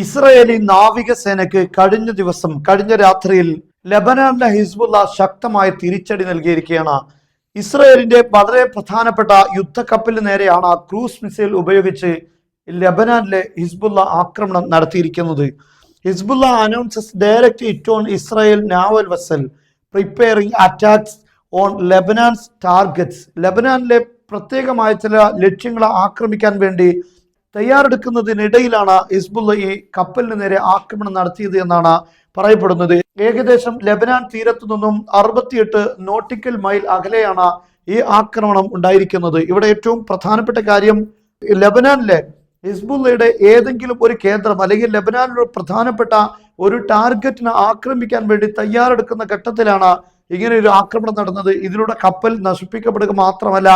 Israeli നാവികസേനയ്ക്ക് കഴിഞ്ഞ രാത്രിയിൽ ലെബനാനിലെ Hezbollah ശക്തമായ തിരിച്ചടി നൽകിയിരിക്കുകയാണ്. ഇസ്രയേലിന്റെ വളരെ പ്രധാനപ്പെട്ട യുദ്ധക്കപ്പലിന് നേരെയാണ് ക്രൂസ് മിസൈൽ ഉപയോഗിച്ച് ലെബനാനിലെ ഹിസ്ബുള്ള ആക്രമണം നടത്തിയിരിക്കുന്നത്. Hezbollah announces direct hit on Israel naval vessel preparing attacks on Lebanon's targets. ലെബനാനിലെ പ്രത്യേകമായ ചില ലക്ഷ്യങ്ങളെ ആക്രമിക്കാൻ വേണ്ടി തയ്യാറെടുക്കുന്നതിനിടയിലാണ് ഹിസ്ബുള്ള ഈ കപ്പലിന് നേരെ ആക്രമണം നടത്തിയത് എന്നാണ് പറയപ്പെടുന്നത്. ഏകദേശം ലെബനാൻ തീരത്തു നിന്നും 68 നോട്ടിക്കൽ മൈൽ അകലെയാണ് ഈ ആക്രമണം ഉണ്ടായിരിക്കുന്നത്. ഇവിടെ ഏറ്റവും പ്രധാനപ്പെട്ട കാര്യം, ലെബനാനിലെ ഹിസ്ബുള്ളയുടെ ഏതെങ്കിലും ഒരു കേന്ദ്രം അല്ലെങ്കിൽ ലെബനാനിലെ പ്രധാനപ്പെട്ട ഒരു ടാർഗറ്റിനെ ആക്രമിക്കാൻ വേണ്ടി തയ്യാറെടുക്കുന്ന ഘട്ടത്തിലാണ് ഇങ്ങനെ ഒരു ആക്രമണം നടന്നത്. ഇതിലൂടെ കപ്പൽ നശിപ്പിക്കപ്പെടുക മാത്രമല്ല,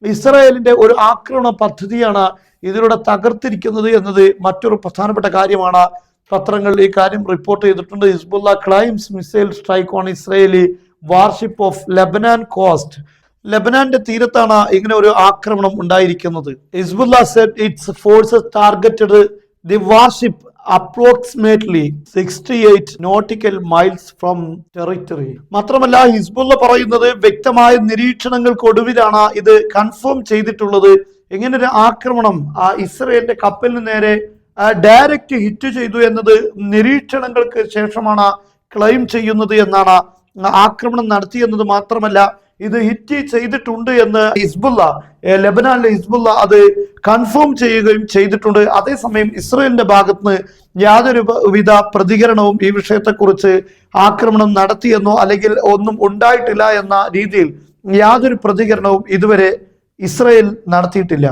ഇസ്രായേലിന്റെ ഒരു ആക്രമണ പദ്ധതിയാണ് ഇതിലൂടെ തകർത്തിരിക്കുന്നത് എന്നത് മറ്റൊരു പ്രധാനപ്പെട്ട കാര്യമാണ്. പത്രങ്ങൾ ഈ കാര്യം റിപ്പോർട്ട് ചെയ്തിട്ടുണ്ട്. Hezbollah claims missile strike on Israeli warship off Lebanon coast. ലെബനാന്റെ തീരത്താണ് ഇങ്ങനെ ഒരു ആക്രമണം ഉണ്ടായിരിക്കുന്നത്. Hezbollah said its forces targeted the warship approximately 68 nautical miles from territory. മാത്രമല്ല, ഹിസ്ബുള്ള പറയുന്നത് വ്യക്തമായ നിരീക്ഷണങ്ങൾക്കൊടുവിലാണ് ഇത് കൺഫേം ചെയ്തിട്ടുള്ളത്. ഇങ്ങനെ ഒരു ആക്രമണം ഇസ്രയേലിന്റെ കപ്പലിന് നേരെ ഡയറക്റ്റ് ഹിറ്റ് ചെയ്തു എന്നത് നിരീക്ഷണങ്ങൾക്ക് ശേഷമാണ് ക്ലെയിം ചെയ്യുന്നത് എന്നാണ്. ആക്രമണം നടത്തിയെന്നത് മാത്രമല്ല, ഇത് ഹിറ്റ് ചെയ്തിട്ടുണ്ട് എന്ന് ഹിസ്ബുള്ള, ലെബനാനിലെ ഹിസ്ബുള്ള അത് കൺഫേം ചെയ്യുകയും ചെയ്തിട്ടുണ്ട്. അതേസമയം ഇസ്രയേലിന്റെ ഭാഗത്തുനിന്ന് യാതൊരു വിധ പ്രതികരണവും ഈ വിഷയത്തെക്കുറിച്ച് ആക്രമണം നടത്തിയെന്നോ അല്ലെങ്കിൽ ഒന്നും ഉണ്ടായിട്ടില്ല എന്ന രീതിയിൽ യാതൊരു പ്രതികരണവും ഇതുവരെ ഇസ്രയേൽ നടത്തിയിട്ടില്ല.